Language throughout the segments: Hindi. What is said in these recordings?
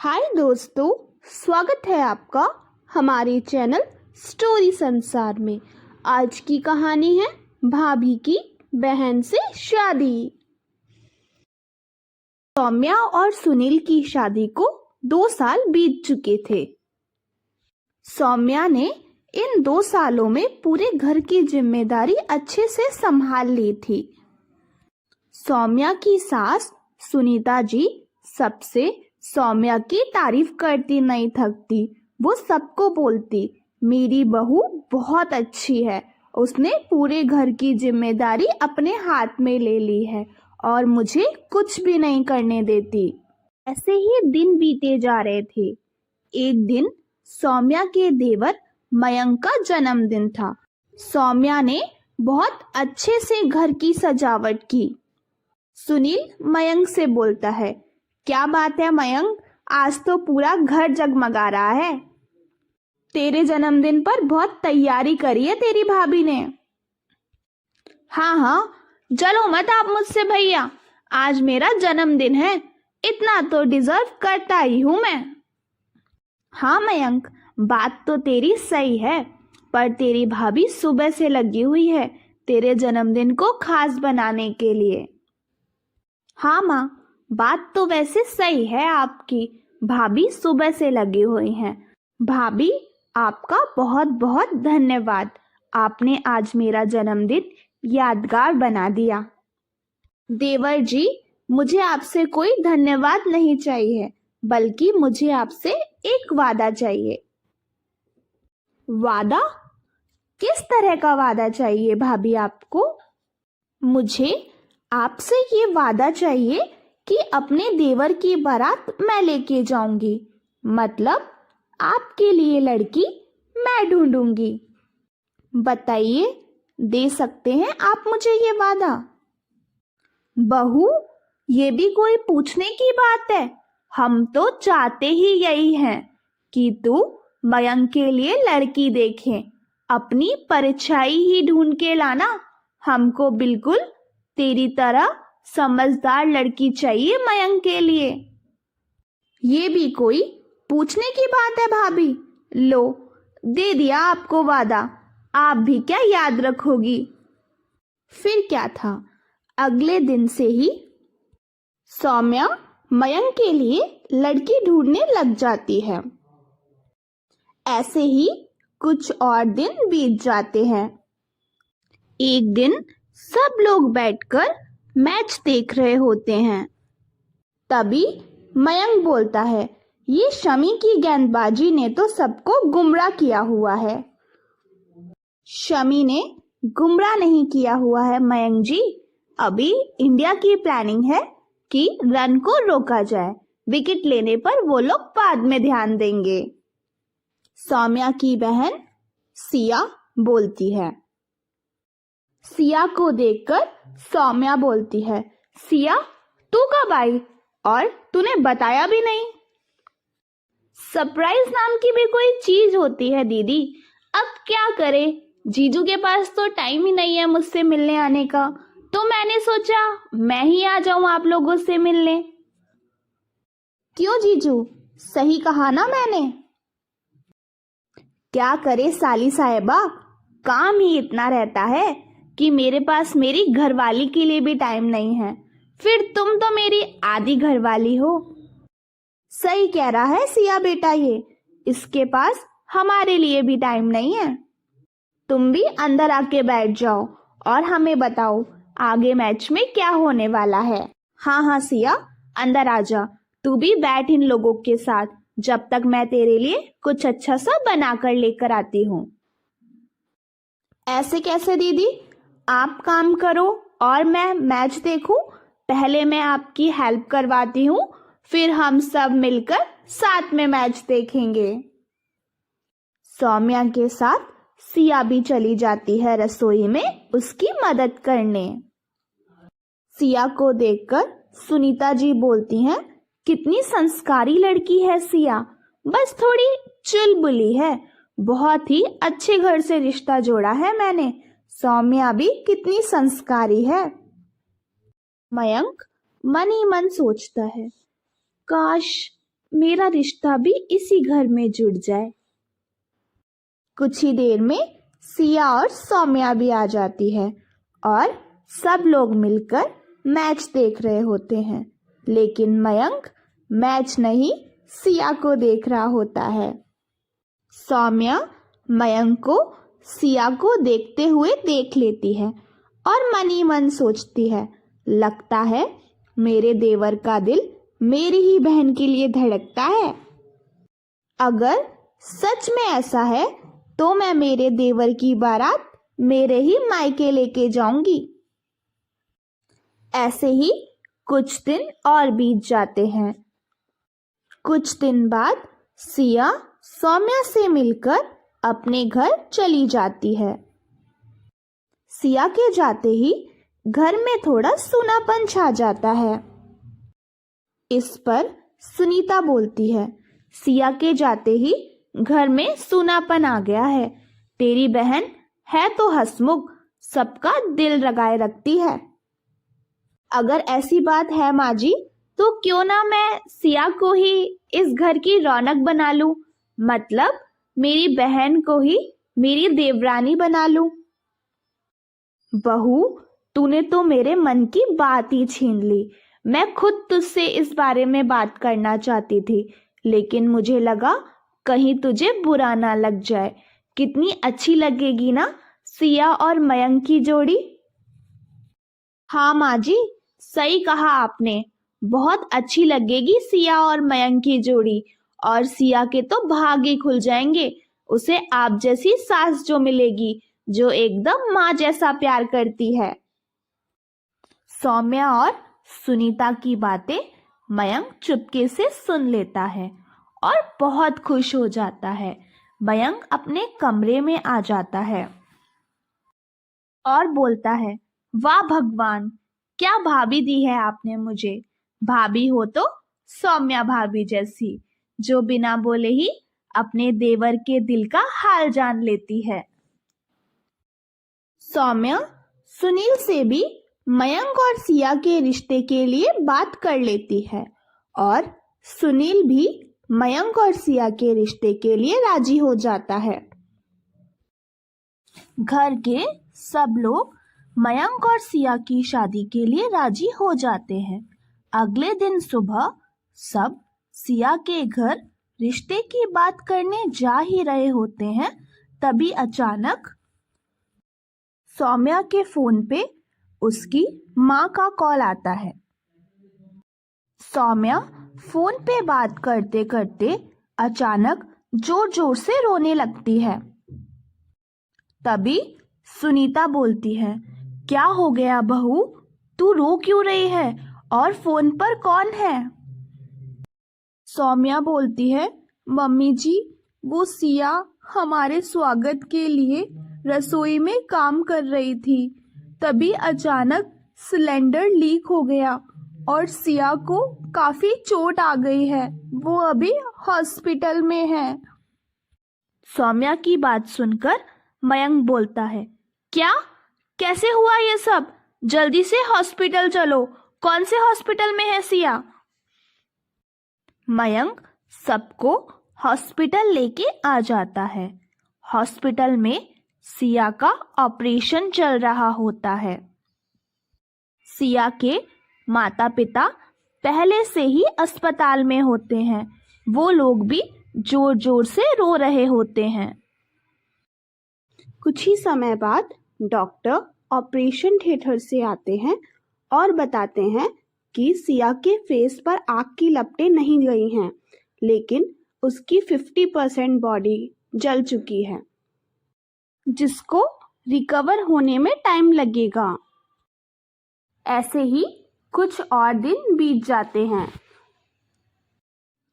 हाय दोस्तों, स्वागत है आपका हमारे चैनल स्टोरी संसार में। आज की कहानी है भाभी की बहन से शादी। सौम्या और सुनील की शादी को 2 साल बीत चुके थे। सौम्या ने इन 2 सालों में पूरे घर की जिम्मेदारी अच्छे से संभाल ली थी। सौम्या की सास सुनीता जी सबसे सौम्या की तारीफ करती नहीं थकती। वो सबको बोलती, मेरी बहू बहुत अच्छी है, उसने पूरे घर की जिम्मेदारी अपने हाथ में ले ली है और मुझे कुछ भी नहीं करने देती। ऐसे ही दिन बीते जा रहे थे। एक दिन सौम्या के देवर मयंक का जन्मदिन था। सौम्या ने बहुत अच्छे से घर की सजावट की। सुनील मयंक से बोलता है, क्या बात है मयंक, आज तो पूरा घर जगमगा रहा है। तेरे जन्मदिन पर बहुत तैयारी करी है तेरी भाभी ने। हाँ, जलो मत आप मुझसे भैया, आज मेरा जन्मदिन है, इतना तो डिजर्व करता ही हूं मैं। हाँ मयंक, बात तो तेरी सही है, पर तेरी भाभी सुबह से लगी हुई है तेरे जन्मदिन को खास बनाने के लिए। हाँ माँ, बात तो वैसे सही है आपकी, भाभी सुबह से लगी हुई हैं। भाभी, आपका बहुत बहुत धन्यवाद, आपने आज मेरा जन्मदिन यादगार बना दिया। देवर जी, मुझे आपसे कोई धन्यवाद नहीं चाहिए, बल्कि मुझे आपसे एक वादा चाहिए। वादा? किस तरह का वादा चाहिए भाभी आपको? मुझे आपसे ये वादा चाहिए कि अपने देवर की बारात मैं लेके जाऊंगी, मतलब आपके लिए लड़की मैं ढूंढूंगी। बताइए, दे सकते हैं आप मुझे ये वादा? बहू, ये भी कोई पूछने की बात है, हम तो चाहते ही यही हैं कि तू मयंक के लिए लड़की देखें, अपनी परछाई ही ढूंढ के लाना। हमको बिल्कुल तेरी तरह समझदार लड़की चाहिए मयंक के लिए। ये भी कोई पूछने की बात है भाभी? लो, दे दिया आपको वादा, आप भी क्या याद रखोगी। फिर क्या था, अगले दिन से ही सौम्या मयंक के लिए लड़की ढूंढने लग जाती है। ऐसे ही कुछ और दिन बीत जाते हैं। एक दिन सब लोग बैठकर मैच देख रहे होते हैं। तभी मयंक बोलता है, ये शमी की गेंदबाजी ने तो सबको गुमराह किया हुआ है। शमी ने गुमराह नहीं किया हुआ है मयंक जी, अभी इंडिया की प्लानिंग है कि रन को रोका जाए, विकेट लेने पर वो लोग बाद में ध्यान देंगे। सौम्या की बहन सिया बोलती है। सिया को देखकर सौम्या बोलती है, सिया तू कब आई और तूने बताया भी नहीं। सरप्राइज नाम की भी कोई चीज होती है दीदी, अब क्या करे, जीजू के पास तो टाइम ही नहीं है मुझसे मिलने आने का, तो मैंने सोचा मैं ही आ जाऊं आप लोगों से मिलने। क्यों जीजू, सही कहा ना मैंने? क्या करे साली साहेबा, काम ही इतना रहता है कि मेरे पास मेरी घरवाली के लिए भी टाइम नहीं है, फिर तुम तो मेरी आधी घरवाली हो। सही कह रहा है सिया बेटा, ये इसके पास हमारे लिए भी टाइम नहीं है। तुम भी अंदर आके बैठ जाओ और हमें बताओ आगे मैच में क्या होने वाला है। हाँ सिया, अंदर आ जा, तू भी बैठ इन लोगों के साथ जब तक मैं तेरे लिए कुछ अच्छा सा बना कर लेकर आती हूँ। ऐसे कैसे दीदी, आप काम करो और मैं मैच देखूं? पहले मैं आपकी हेल्प करवाती हूँ, फिर हम सब मिलकर साथ में मैच देखेंगे। सौम्या के साथ सिया भी चली जाती है रसोई में उसकी मदद करने। सिया को देखकर सुनीता जी बोलती हैं, कितनी संस्कारी लड़की है सिया, बस थोड़ी चुलबुली है, बहुत ही अच्छे घर से रिश्ता जोड़ा है मैंने, सौम्या भी कितनी संस्कारी है। मयंक मन ही मन सोचता है, काश मेरा रिश्ता भी इसी घर में जुड़ जाए। कुछ ही देर में सिया और सौम्या भी आ जाती है और सब लोग मिलकर मैच देख रहे होते हैं, लेकिन मयंक मैच नहीं सिया को देख रहा होता है। सौम्या मयंक को सिया को देखते हुए देख लेती है और मन ही मन सोचती है, लगता है मेरे देवर का दिल मेरी ही बहन के लिए धड़कता है। अगर सच में ऐसा है तो मैं मेरे देवर की बारात मेरे ही मायके लेके जाऊंगी। ऐसे ही कुछ दिन और बीत जाते हैं। कुछ दिन बाद सिया सौम्या से मिलकर अपने घर चली जाती है। सिया के जाते ही घर में थोड़ा सूनापन छा जाता है। इस पर सुनीता बोलती है, सिया के जाते ही घर में सूनापन आ गया है। तेरी बहन है तो हंसमुख, सबका दिल लगाए रखती है। अगर ऐसी बात है माँ जी, तो क्यों ना मैं सिया को ही इस घर की रौनक बना लूं, मतलब मेरी बहन को ही मेरी देवरानी बना लूं। बहू, तूने तो मेरे मन की बात ही छीन ली। मैं खुद तुझसे इस बारे में बात करना चाहती थी, लेकिन मुझे लगा कहीं तुझे बुरा ना लग जाए। कितनी अच्छी लगेगी ना सिया और मयंक की जोड़ी। हाँ माँ जी, सही कहा आपने, बहुत अच्छी लगेगी सिया और मयंक की जोड़ी। और सिया के तो भाग ही खुल जाएंगे, उसे आप जैसी सास जो मिलेगी, जो एकदम माँ जैसा प्यार करती है। सौम्या और सुनीता की बातें मयंक चुपके से सुन लेता है और बहुत खुश हो जाता है। मयंक अपने कमरे में आ जाता है और बोलता है, वाह भगवान, क्या भाभी दी है आपने मुझे। भाभी हो तो सौम्या भाभी जैसी, जो बिना बोले ही अपने देवर के दिल का हाल जान लेती है। सौम्या सुनील से भी मयंक और सिया के रिश्ते के लिए बात कर लेती है और सुनील भी मयंक और सिया के रिश्ते के लिए राजी हो जाता है। घर के सब लोग मयंक और सिया की शादी के लिए राजी हो जाते हैं। अगले दिन सुबह सब सिया के घर रिश्ते की बात करने जा ही रहे होते हैं, तभी अचानक सौम्या के फोन पे उसकी माँ का कॉल आता है। सौम्या फोन पे बात करते करते अचानक जोर जोर से रोने लगती है। तभी सुनीता बोलती है, क्या हो गया बहू, तू रो क्यों रही है और फोन पर कौन है? सौम्या बोलती है, मम्मी जी, वो सिया हमारे स्वागत के लिए रसोई में काम कर रही थी, तभी अचानक सिलेंडर लीक हो गया और सिया को काफी चोट आ गई है, वो अभी हॉस्पिटल में है। सौम्या की बात सुनकर मयंक बोलता है, क्या, कैसे हुआ ये सब? जल्दी से हॉस्पिटल चलो। कौन से हॉस्पिटल में है सिया? मयंक सबको हॉस्पिटल लेके आ जाता है। हॉस्पिटल में सिया का ऑपरेशन चल रहा होता है। सिया के माता पिता पहले से ही अस्पताल में होते हैं, वो लोग भी जोर जोर से रो रहे होते हैं। कुछ ही समय बाद डॉक्टर ऑपरेशन थिएटर से आते हैं और बताते हैं कि सिया के फेस पर आग की लपटें नहीं गई हैं, लेकिन उसकी 50% बॉडी जल चुकी है, जिसको रिकवर होने में टाइम लगेगा। ऐसे ही कुछ और दिन बीत जाते हैं।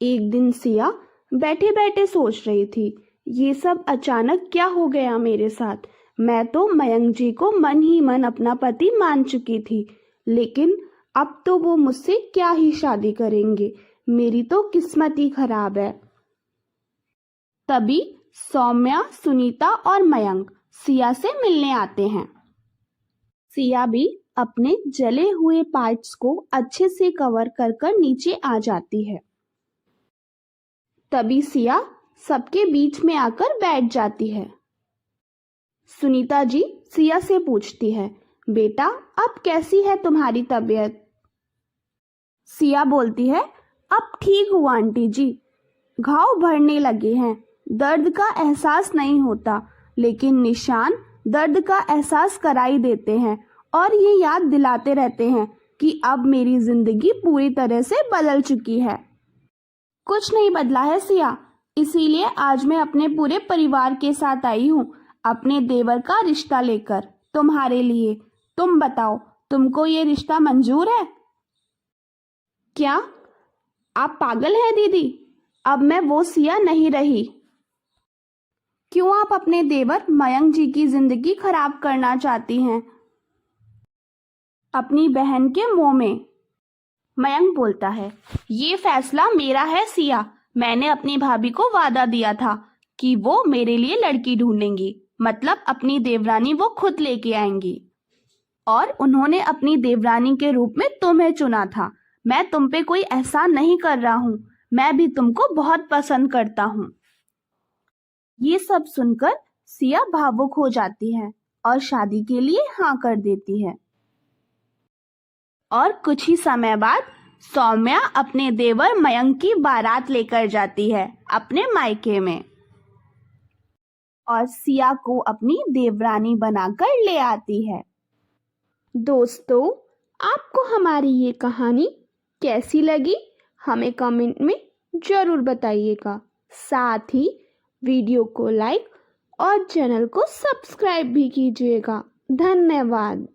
एक दिन सिया बैठे बैठे सोच रही थी, ये सब अचानक क्या हो गया मेरे साथ। मैं तो मयंक जी को मन ही मन अपना पति मान चुकी थी, लेकिन अब तो वो मुझसे क्या ही शादी करेंगे। मेरी तो किस्मत ही खराब है। तभी सौम्या, सुनीता और मयंक सिया से मिलने आते हैं। सिया भी अपने जले हुए पार्ट्स को अच्छे से कवर कर कर नीचे आ जाती है। तभी सिया सबके बीच में आकर बैठ जाती है। सुनीता जी सिया से पूछती है, बेटा अब कैसी है तुम्हारी तबीयत? सिया बोलती है, अब ठीक हूँ आंटी जी। घाव भरने लगे हैं, दर्द का एहसास नहीं होता, लेकिन निशान दर्द का एहसास कराई देते हैं और ये याद दिलाते रहते हैं कि अब मेरी जिंदगी पूरी तरह से बदल चुकी है। कुछ नहीं बदला है सिया, इसीलिए आज मैं अपने पूरे परिवार के साथ आई हूँ अपने देवर का रिश्ता लेकर तुम्हारे लिए। तुम बताओ, तुमको ये रिश्ता मंजूर है? क्या आप पागल हैं दीदी? अब मैं वो सिया नहीं रही। क्यों आप अपने देवर मयंक जी की जिंदगी खराब करना चाहती हैं अपनी बहन के मुंह में? मयंक बोलता है, ये फैसला मेरा है सिया। मैंने अपनी भाभी को वादा दिया था कि वो मेरे लिए लड़की ढूंढेंगी, मतलब अपनी देवरानी वो खुद लेके आएंगी, और उन्होंने अपनी देवरानी के रूप में तुम्हें चुना था। मैं तुम पे कोई एहसान नहीं कर रहा हूँ, मैं भी तुमको बहुत पसंद करता हूँ। ये सब सुनकर सिया भावुक हो जाती है और शादी के लिए हाँ कर देती है। और कुछ ही समय बाद सौम्या अपने देवर मयंक की बारात लेकर जाती है अपने मायके में और सिया को अपनी देवरानी बनाकर ले आती है। दोस्तों, आपको हमारी ये कहानी कैसी लगी हमें कमेंट में ज़रूर बताइएगा। साथ ही वीडियो को लाइक और चैनल को सब्सक्राइब भी कीजिएगा। धन्यवाद।